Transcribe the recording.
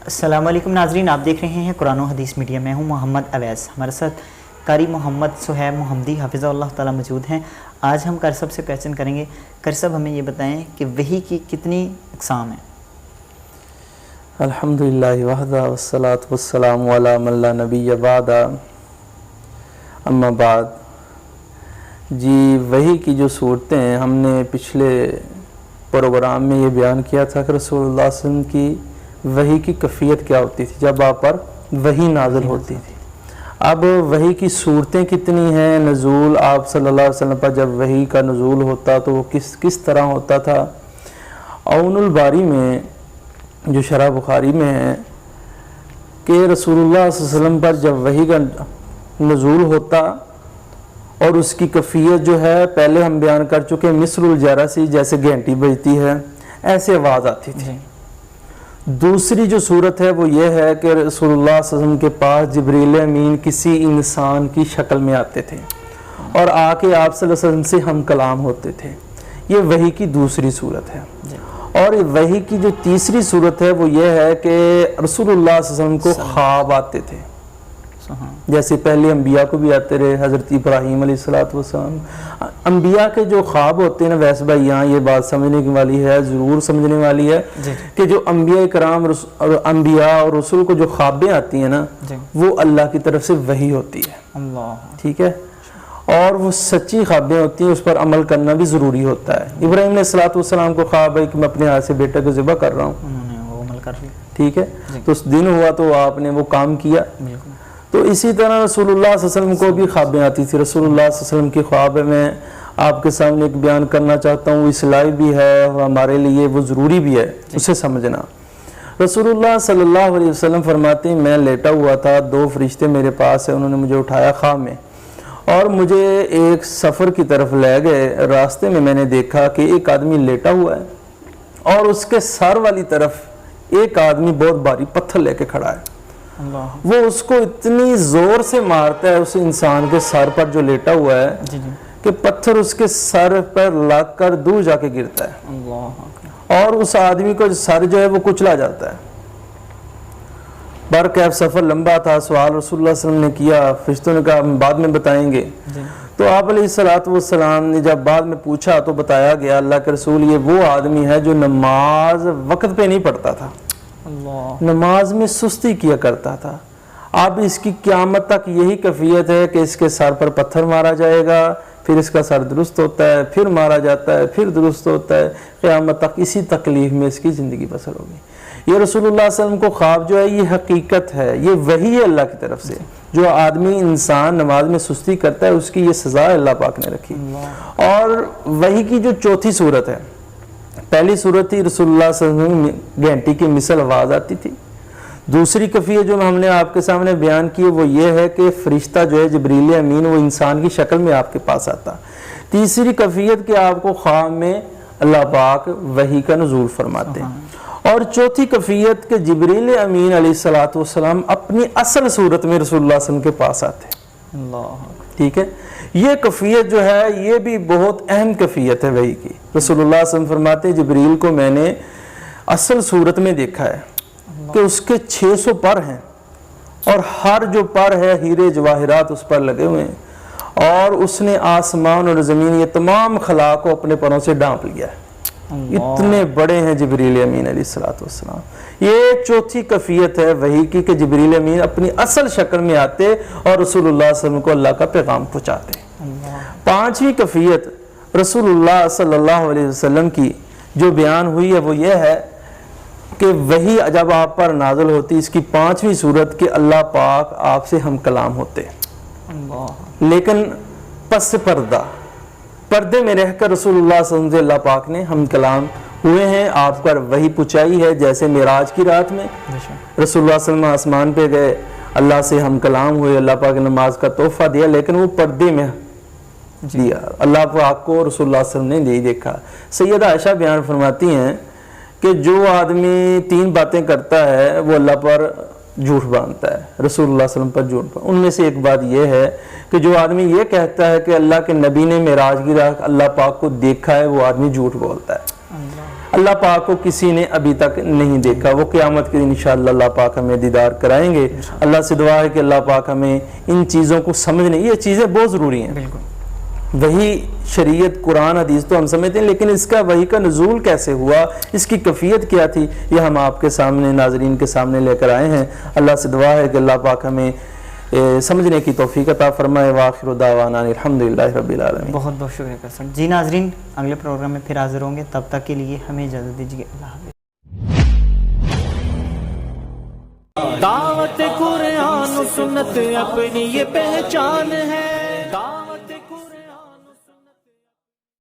السلام علیکم ناظرین، آپ دیکھ رہے ہیں قرآن و حدیث میڈیا۔ میں ہوں محمد اویس، ہمارے ساتھ قاری محمد صہیب محمدی حافظہ اللہ تعالی موجود ہیں۔ آج ہم قاری صاحب سے کویسچن کریں گے۔ قاری صاحب ہمیں یہ بتائیں کہ وحی کی کتنی اقسام ہیں؟ الحمدللہ وحدہ والصلاة والسلام علی من لا نبی بعد، اما بعد۔ جی، وحی کی جو صورتیں ہیں، ہم نے پچھلے پروگرام میں یہ بیان کیا تھا کہ رسول اللہ صلی اللہ علیہ وسلم کی وحی کی کیفیت کیا ہوتی تھی جب آپ پر وحی نازل ہوتی تھی۔ اب وحی کی صورتیں کتنی ہیں، نزول آپ صلی اللہ علیہ وسلم پر جب وحی کا نزول ہوتا تو وہ کس طرح ہوتا تھا۔ عون الباری میں جو شرح بخاری میں ہے کہ رسول اللہ صلی اللہ علیہ وسلم پر جب وحی کا نزول ہوتا اور اس کی کیفیت جو ہے پہلے ہم بیان کر چکے، مثل الجرسی، جیسے گھنٹی بجتی ہے ایسے آواز آتی تھی۔ دوسری جو صورت ہے وہ یہ ہے کہ رسول اللہ صلی اللہ علیہ وسلم کے پاس جبریل امین کسی انسان کی شکل میں آتے تھے اور آ کے آپ صلی اللہ علیہ وسلم سے ہم کلام ہوتے تھے۔ یہ وحی کی دوسری صورت ہے۔ اور وحی کی جو تیسری صورت ہے وہ یہ ہے کہ رسول اللہ صلی اللہ علیہ وسلم کو خواب آتے تھے، جیسے پہلے انبیاء کو بھی آتے رہے، حضرت ابراہیم علیہ السلام۔ انبیاء کے جو خواب ہوتے ہیں نا، ویسے بھائی یہاں یہ بات سمجھنے کی والی ہے، ضرور سمجھنے والی ہے کہ جو انبیاء کرام انبیاء اور رسول کو جو خوابیں آتی ہیں نا، وہ اللہ کی طرف سے وحی ہوتی ہے، ٹھیک ہے، اور وہ سچی خوابیں ہوتی ہیں، اس پر عمل کرنا بھی ضروری ہوتا ہے۔ ابراہیم علیہ السلام کو خواب ہے کہ میں اپنے ہاتھ سے بیٹے کو ذبح کر رہا ہوں، ٹھیک ہے، تو اس دن ہوا تو آپ نے وہ کام کیا۔ تو اسی طرح رسول اللہ صلی اللہ علیہ وسلم کو بھی خوابیں آتی تھی۔ رسول اللہ صلی اللہ علیہ وسلم کی خواب میں آپ کے سامنے ایک بیان کرنا چاہتا ہوں، اصلاحی بھی ہے اور ہمارے لیے وہ ضروری بھی ہے اسے سمجھنا۔ رسول اللہ صلی اللہ علیہ وسلم فرماتے ہیں، میں لیٹا ہوا تھا، دو فرشتے میرے پاس ہیں، انہوں نے مجھے اٹھایا خواب میں اور مجھے ایک سفر کی طرف لے گئے۔ راستے میں میں نے دیکھا کہ ایک آدمی لیٹا ہوا ہے اور اس کے سر والی طرف ایک آدمی بہت بھاری پتھر لے کے کھڑا ہے۔ وہ اس کو اتنی زور سے مارتا ہے اس انسان کے سر پر جو لیٹا ہوا ہے کہ پتھر اس کے سر پر لگ کر دور جا کے گرتا ہے اور اس آدمی کو سر جو ہے وہ کچلا جاتا ہے۔ برکیف سفر لمبا تھا، سوال رسول اللہ صلی اللہ علیہ وسلم نے کیا، فرشتوں نے کہا ہم بعد میں بتائیں گے۔ تو آپ علیہ السلام نے جب بعد میں پوچھا تو بتایا گیا اللہ کے رسول یہ وہ آدمی ہے جو نماز وقت پہ نہیں پڑھتا تھا، نماز میں سستی کیا کرتا تھا۔ اب اس کی قیامت تک یہی کیفیت ہے کہ اس کے سر پر پتھر مارا جائے گا، پھر اس کا سر درست ہوتا ہے، پھر مارا جاتا ہے، پھر درست ہوتا ہے، قیامت تک اسی تکلیف میں اس کی زندگی بسر ہوگی۔ یہ رسول اللہ صلی اللہ علیہ وسلم کو خواب جو ہے یہ حقیقت ہے، یہ وحی ہے اللہ کی طرف سے۔ جو آدمی انسان نماز میں سستی کرتا ہے اس کی یہ سزا اللہ پاک نے رکھی۔ اور وحی کی جو چوتھی صورت ہے، پہلی صورت تھی رسول اللہ صلی اللہ علیہ وسلم گھنٹی کی مثل آواز آتی تھی۔ دوسری کیفیت جو ہم نے آپ کے سامنے بیان کی وہ یہ ہے کہ فرشتہ جو ہے جبریل امین وہ انسان کی شکل میں آپ کے پاس آتا۔ تیسری کیفیت کہ آپ کو خواب میں اللہ پاک وحی کا نزول فرماتے ہیں۔ اور چوتھی کیفیت کہ جبریل امین علیہ السلام اپنی اصل صورت میں رسول اللہ صلی اللہ علیہ وسلم کے پاس آتے، ٹھیک ہے۔ یہ کیفیت جو ہے یہ بھی بہت اہم کیفیت ہے وحی کی۔ رسول اللہ صلی اللہ علیہ وسلم فرماتے ہیں جبریل کو میں نے اصل صورت میں دیکھا ہے کہ اس کے 600 پر ہیں اور ہر جو پر ہے ہیرے جواہرات اس پر لگے ہوئے ہیں، اور اس نے آسمان اور زمین یہ تمام خلا کو اپنے پروں سے ڈانپ لیا ہے۔ اتنے بڑے ہیں جبریل امین علیہ السلام۔ یہ چوتھی کیفیت ہے وحی کی کہ جبریل امین اپنی اصل شکل میں آتے اور رسول اللہ صلی اللہ علیہ وسلم کو اللہ کا پیغام پہنچاتے۔ پانچویں کیفیت رسول اللہ صلی اللہ علیہ وسلم کی جو بیان ہوئی ہے وہ یہ ہے کہ وحی جب آپ پر نازل ہوتی، اس کی پانچویں صورت کہ اللہ پاک آپ سے ہم کلام ہوتے، لیکن پس پردے میں رہ کر رسول اللہ صلی اللہ علیہ وسلم سے اللہ پاک نے ہم کلام ہوئے ہیں، آپ پر وحی پہنچائی ہے۔ جیسے معراج کی رات میں رسول اللہ صلی اللہ علیہ وسلم آسمان پہ گئے، اللہ سے ہم کلام ہوئے، اللہ پاک نے نماز کا تحفہ دیا، لیکن وہ پردے میں دیا، اللہ پاک کو رسول اللہ صلی اللہ علیہ وسلم نے نہیں دیکھا۔ سیدہ عائشہ بیان فرماتی ہیں کہ جو آدمی تین باتیں کرتا ہے وہ اللہ پر جھوٹ باندھتا ہے، رسول اللہ صلی اللہ علیہ وسلم پر جھوٹ باندھتا ہے۔ ان میں سے ایک بات یہ ہے کہ جو آدمی یہ کہتا ہے کہ اللہ کے نبی نے معراج کی رات اللہ پاک کو دیکھا ہے، وہ آدمی جھوٹ بولتا ہے۔ اللہ پاک کو کسی نے ابھی تک نہیں دیکھا، وہ قیامت کے دن انشاءاللہ اللہ پاک ہمیں دیدار کرائیں گے۔ اللہ سے دعا ہے کہ اللہ پاک ہمیں ان چیزوں کو سمجھنے، یہ چیزیں بہت ضروری ہیں۔ بالکل وہی شریعت قرآن حدیث تو ہم سمجھتے ہیں، لیکن اس کا وحی کا نزول کیسے ہوا، اس کی کیفیت کیا تھی، یہ ہم آپ کے سامنے، ناظرین کے سامنے لے کر آئے ہیں۔ اللہ سے دعا ہے کہ اللہ پاک ہمیں سمجھنے کی توفیق عطا فرمائے۔ وآخر دعوانا الحمدللہ رب العالمین۔ بہت بہت شکریہ کرسن جی۔ ناظرین اگلے پروگرام میں پھر حاضر ہوں گے، تب تک کے لیے ہمیں اجازت دیجیے، اللہ حافظ۔ دعوت قرآن و سنت اپنی یہ پہچان ہے۔